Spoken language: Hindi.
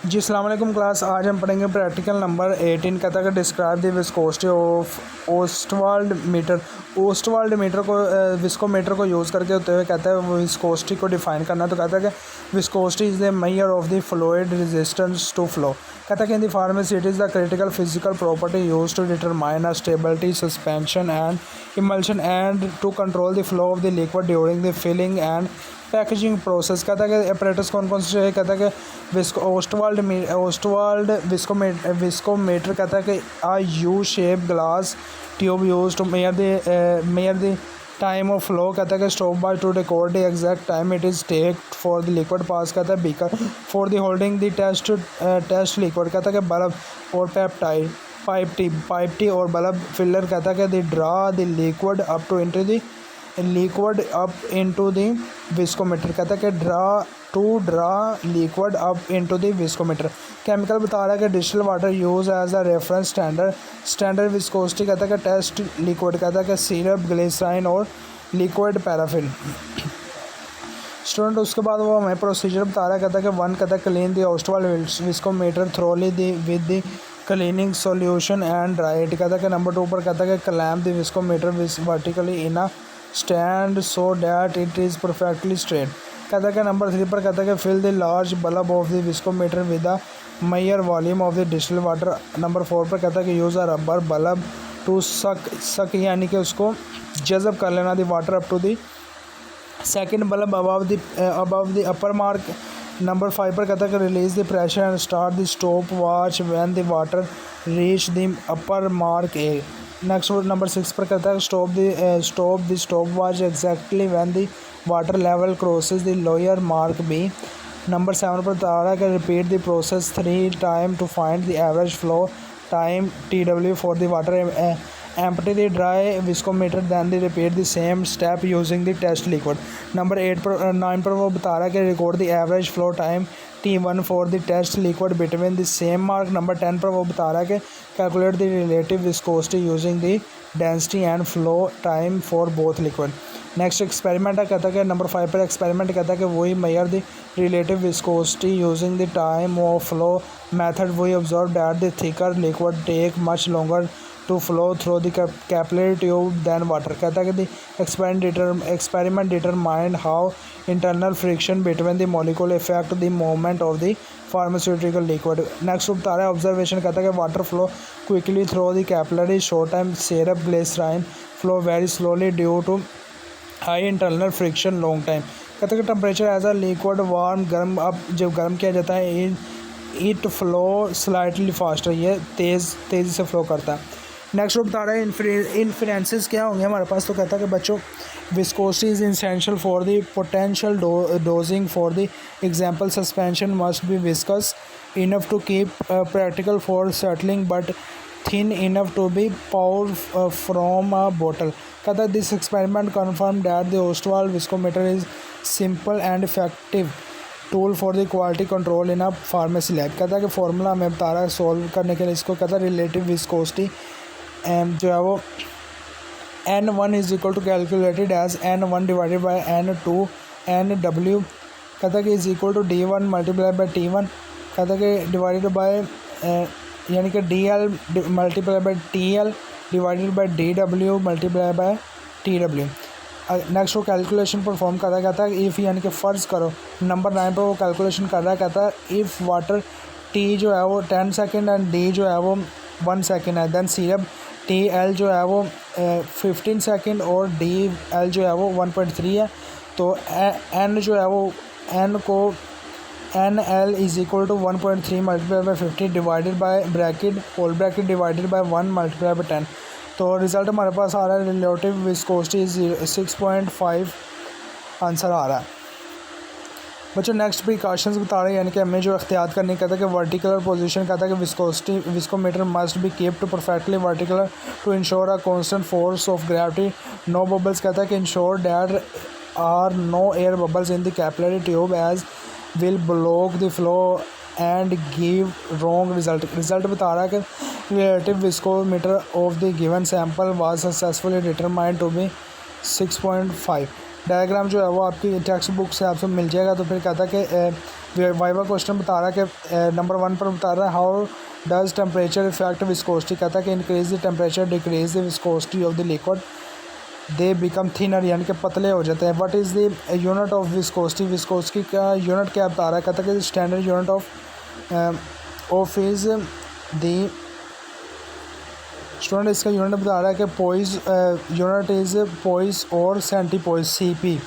जी अस्सलाम वालेकुम क्लास। आज हम पढ़ेंगे प्रैक्टिकल नंबर 18। कहता है कि describe the viscosity of Ostwald meter. Ostwald meter को विस्कोमीटर को यूज़ करके होते हुए कहता है विस्कोसिटी को डिफाइन करना। तो कहता है कि viscosity is the measure of the fluid resistance to flow. कहता है कि in the pharmacy it is the critical physical property use to determine a stability suspension and emulsion and to control the flow of the liquid during the filling and packaging process. कहता है कि अपरेटस कौन कौन से है। कहता है कि ओस्टवाल्ड विस्कोमीटर कहता है कि a U shape glass tube use to measure the time of flow. कहता है कि stop by to record the exact time it is take for the liquid pass. कहता है beaker for the holding the test liquid. कहता है कि बल्ब और पेप्टाइड पाइप टी और बल्ब फिलर। कहता है कि the draw the liquid up to into the liquid up into the viscometer. कहता है कि draw liquid up into the viscometer. Chemical बता रहा है कि distil water use as a reference standard viscosity. कहता है कि टेस्ट लिक्विड। कहता है कि सिरप ग्लिसराइन और लिक्विड पैराफिन। स्टूडेंट उसके बाद वो हमें प्रोसीजर बता रहा है। कहता है कि वन कहता है clean the Ostwald viscometer thoroughly with the cleaning solution and dry it. कहता है कि नंबर 2 पर कहता है कि clamp the viscometer vertically in a stand so that it is perfectly straight. कहता है कि नंबर 3 पर कहता है कि fill the large bulb of the viscometer with the measure volume of the distil water. Number 4 पर कहता है कि use a rubber bulb to suck यानी कि उसको जज़ब कर लेना the water up to the second bulb above the upper mark. Number 5 पर कहता है कि release the pressure and start the stop watch when the water reach the upper mark A. Next number 6 पर कहता है stop the stop watch exactly when the water level crosses the lower mark B. Number 7 पर बता रहा है कि repeat the process 3 time to find the average flow time TW for the water empty the dry viscometer then they repeat the same step using the test liquid। Number 9 पर वो बता रहा है कि record the average flow time T1 for the test liquid between the same mark. Number 10 पर वो बता रहा है कि calculate the relative viscosity using the density and flow time for both liquid. Next experiment है। कहता है कि नंबर 5 पर एक्सपेरिमेंट कहता है कि वही measure the relative viscosity using the time of flow method we observe that the thicker liquid take much longer to flow through the capillary tube than water। कहता है कि experiment determined how internal friction between the molecule affect the movement of the pharmaceutical liquid। next बता रहा है observation। कहता है कि water flow quickly through the capillary short time syrup glycerine flow very slowly due to high internal friction long time। कहता है कि temperature as a liquid warm गर्म अब जब गर्म किया जाता है it flow slightly faster ये तेज़ी से फ्लो करता है। नेक्स्ट वो बता रहा है इन्फ्लुएंसेस क्या होंगे हमारे पास। तो कहता है कि बच्चों viscosity is essential for the potential dosing for the example suspension must be viscous enough to keep practical for settling but thin enough to be poured from a bottle. कहता है this experiment confirm that the Ostwald viscometer is simple and effective tool for the quality control in a pharmacy lab. कहता है कि फार्मूला हमें बता रहा है सॉल्व करने के लिए इसको। कहता है रिलेटिव विस्कोसिटी जो है वो N1 is equal to calculated as N1 divided by N2 NW। कहता है कि is equal to D1 multiply by T1। कहता है कि डिवाइडेड बाई यानी कि DL multiply by TL divided by DW multiply by TW। Next वो कैलकुलेशन परफॉर्म कर रहा है। कहता है इफ़ यानी कि फ़र्ज़ करो। नंबर 9 पर वो कैलकुलेशन कर रहा है। कहता है इफ़ वाटर T जो है वो 10 सेकेंड एंड D जो है वो 1 सेकेंड है देन सिरप TL जो है वो 15 सेकेंड और DL जो है वो 1.3 है। तो N जो है वो N को NL is equal to 1.3 multiply by 50 divided by bracket whole bracket divided by 1 multiply by 10। तो रिज़ल्ट हमारे पास आ रहा है रिलेटिव विस्कोसिटी 6.5 आंसर आ रहा है। बच्चों नेक्स्ट प्रिकॉशंस बता रहे हैं यानी कि हमें जो एहतियात करनी कहता है कि वर्टिकुलर पोजीशन कहता है कि viscometer must be keep to perfectly vertical to ensure a constant force of gravity no bubbles. कहता है कि ensure that are no air bubbles in the capillary tube as will block the flow and give wrong result बता रहा है कि relative viscometer of the given sample was successfully determined to be 6.5। Diagram जो है वो आपकी टेक्स्ट बुक से आपसे मिल जाएगा। तो फिर कहता है कि वाइवा क्वेश्चन बता रहा है कि नंबर 1 पर बता रहा है how does temperature effect viscosity. कहता है कि increase the temperature decrease the viscosity of the liquid, they become thinner यानी कि पतले हो जाते हैं। What is the unit of viscosity, viscosity का यूनिट क्या बता रहा है। कहता है कि standard unit of is the student, इसका यूनिट बता रहा है कि पोइज यूनिट इज़ पोइज और सेंटीपोइज CP।